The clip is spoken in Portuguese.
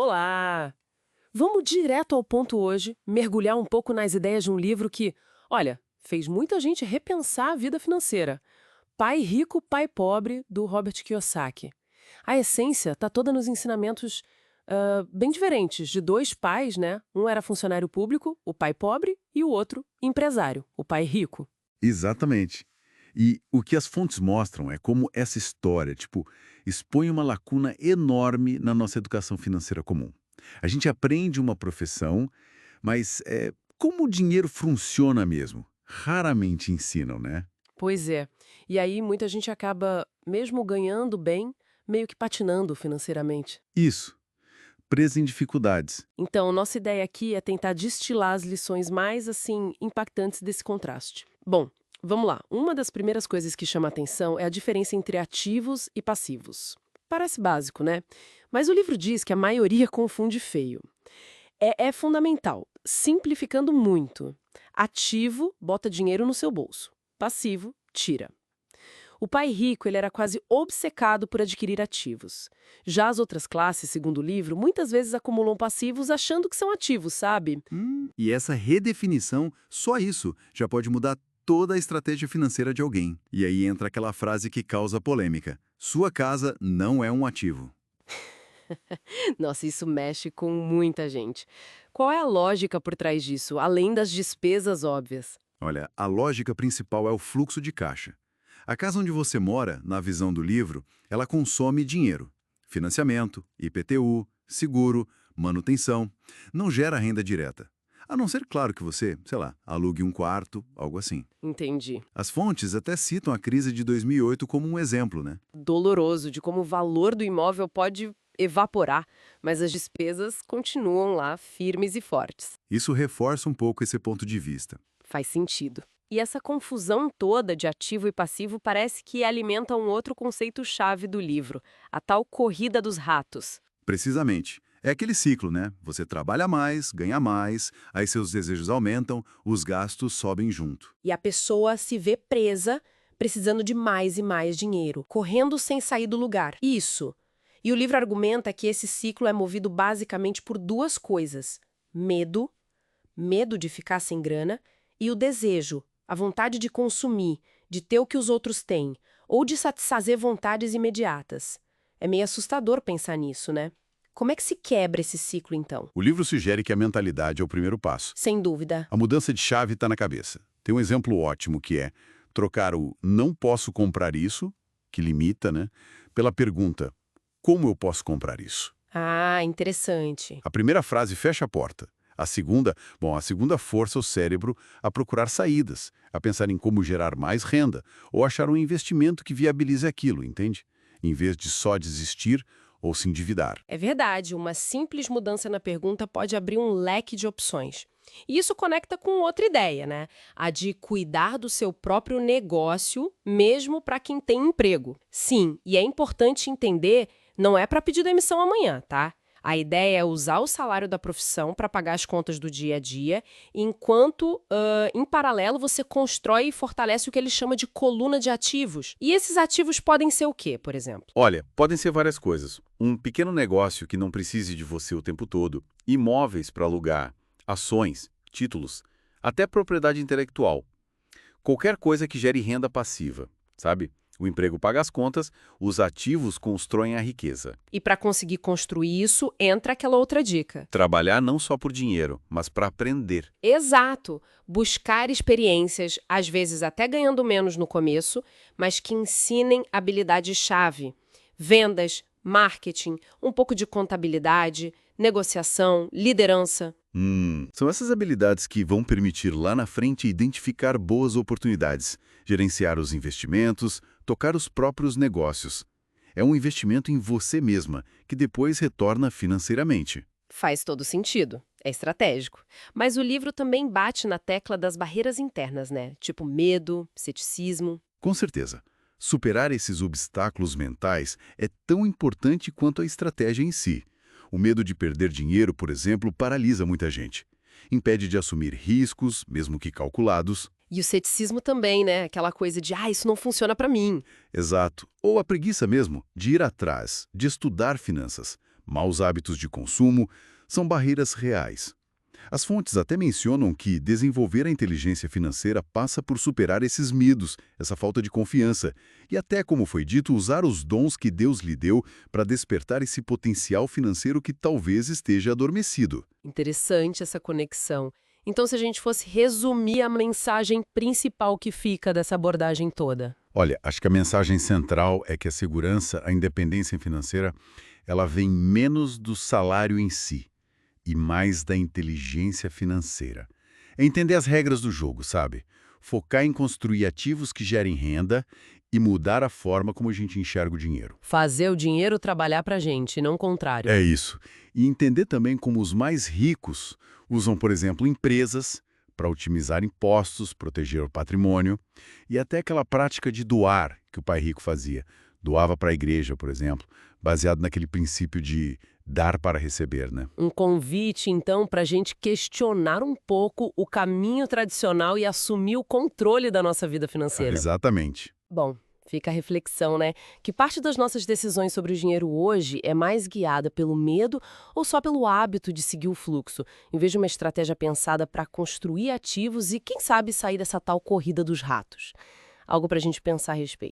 Olá! Vamos direto ao ponto hoje, mergulhar um pouco nas ideias de um livro que, olha, fez muita gente repensar a vida financeira. Pai Rico, Pai Pobre, do Robert Kiyosaki. A essência está toda nos ensinamentos bem diferentes, de dois pais, né? Um era funcionário público, o pai pobre, e o outro, empresário, o pai rico. Exatamente. E o que as fontes mostram é como essa história, expõe uma lacuna enorme na nossa educação financeira comum. A gente aprende uma profissão, mas como o dinheiro funciona mesmo? Raramente ensinam, né? Pois é. E aí muita gente acaba, mesmo ganhando bem, meio que patinando financeiramente. Isso, presa em dificuldades. Então, nossa ideia aqui é tentar destilar as lições mais, assim, impactantes desse contraste. Bom, vamos lá. Uma das primeiras coisas que chama atenção é a diferença entre ativos e passivos. Parece básico, né? Mas o livro diz que a maioria confunde feio. É fundamental, simplificando muito. Ativo, bota dinheiro no seu bolso. Passivo, tira. O pai rico ele era quase obcecado por adquirir ativos. Já as outras classes, segundo o livro, muitas vezes acumulam passivos achando que são ativos, sabe? E essa redefinição, só isso, já pode mudar toda a estratégia financeira de alguém. E aí entra aquela frase que causa polêmica. Sua casa não é um ativo. Nossa, isso mexe com muita gente. Qual é a lógica por trás disso, além das despesas óbvias? Olha, a lógica principal é o fluxo de caixa. A casa onde você mora, na visão do livro, ela consome dinheiro. Financiamento, IPTU, seguro, manutenção. Não gera renda direta. A não ser, claro, que você, sei lá, alugue um quarto, algo assim. Entendi. As fontes até citam a crise de 2008 como um exemplo, né? Doloroso de como o valor do imóvel pode evaporar, mas as despesas continuam lá firmes e fortes. Isso reforça um pouco esse ponto de vista. Faz sentido. E essa confusão toda de ativo e passivo parece que alimenta um outro conceito-chave do livro, a tal corrida dos ratos. Precisamente. É aquele ciclo, né? Você trabalha mais, ganha mais, aí seus desejos aumentam, os gastos sobem junto. E a pessoa se vê presa, precisando de mais e mais dinheiro, correndo sem sair do lugar. Isso. E o livro argumenta que esse ciclo é movido basicamente por duas coisas: medo, medo de ficar sem grana, e o desejo, a vontade de consumir, de ter o que os outros têm, ou de satisfazer vontades imediatas. É meio assustador pensar nisso, né? Como é que se quebra esse ciclo, então? O livro sugere que a mentalidade é o primeiro passo. Sem dúvida. A mudança de chave está na cabeça. Tem um exemplo ótimo que é trocar o não posso comprar isso, que limita, né, pela pergunta como eu posso comprar isso? Ah, interessante. A primeira frase fecha a porta. A segunda força o cérebro a procurar saídas, a pensar em como gerar mais renda ou achar um investimento que viabilize aquilo, entende? Em vez de só desistir ou se endividar. É verdade, uma simples mudança na pergunta pode abrir um leque de opções. E isso conecta com outra ideia, né? A de cuidar do seu próprio negócio, mesmo para quem tem emprego. Sim, e é importante entender, não é para pedir demissão amanhã, tá? A ideia é usar o salário da profissão para pagar as contas do dia a dia, enquanto, em paralelo, você constrói e fortalece o que ele chama de coluna de ativos. E esses ativos podem ser o quê, por exemplo? Olha, podem ser várias coisas. Um pequeno negócio que não precise de você o tempo todo, imóveis para alugar, ações, títulos, até propriedade intelectual. Qualquer coisa que gere renda passiva, sabe? O emprego paga as contas, os ativos constroem a riqueza. E para conseguir construir isso, entra aquela outra dica. Trabalhar não só por dinheiro, mas para aprender. Exato! Buscar experiências, às vezes até ganhando menos no começo, mas que ensinem habilidade-chave. Vendas, marketing, um pouco de contabilidade, negociação, liderança. São essas habilidades que vão permitir lá na frente identificar boas oportunidades, gerenciar os investimentos, tocar os próprios negócios. É um investimento em você mesma, que depois retorna financeiramente. Faz todo sentido. É estratégico. Mas o livro também bate na tecla das barreiras internas, né? Tipo medo, ceticismo. Com certeza. Superar esses obstáculos mentais é tão importante quanto a estratégia em si. O medo de perder dinheiro, por exemplo, paralisa muita gente. Impede de assumir riscos, mesmo que calculados. E o ceticismo também, né? Aquela coisa de, isso não funciona pra mim. Exato. Ou a preguiça mesmo, de ir atrás, de estudar finanças. maus hábitos de consumo, são barreiras reais. As fontes até mencionam que desenvolver a inteligência financeira passa por superar esses medos, essa falta de confiança, e até, como foi dito, usar os dons que Deus lhe deu para despertar esse potencial financeiro que talvez esteja adormecido. Interessante essa conexão. Então, se a gente fosse resumir a mensagem principal que fica dessa abordagem toda. Olha, acho que a mensagem central é que a segurança, a independência financeira, ela vem menos do salário em si e mais da inteligência financeira. É entender as regras do jogo, sabe? Focar em construir ativos que gerem renda e mudar a forma como a gente enxerga o dinheiro. Fazer o dinheiro trabalhar pra gente, não o contrário. É isso. E entender também como os mais ricos usam, por exemplo, empresas para otimizar impostos, proteger o patrimônio e até aquela prática de doar que o pai rico fazia. Doava para a igreja, por exemplo, baseado naquele princípio de dar para receber, né? Um convite, então, para a gente questionar um pouco o caminho tradicional e assumir o controle da nossa vida financeira. Exatamente. Bom, fica a reflexão, né? Que parte das nossas decisões sobre o dinheiro hoje é mais guiada pelo medo ou só pelo hábito de seguir o fluxo, em vez de uma estratégia pensada para construir ativos e, quem sabe, sair dessa tal corrida dos ratos. Algo para a gente pensar a respeito.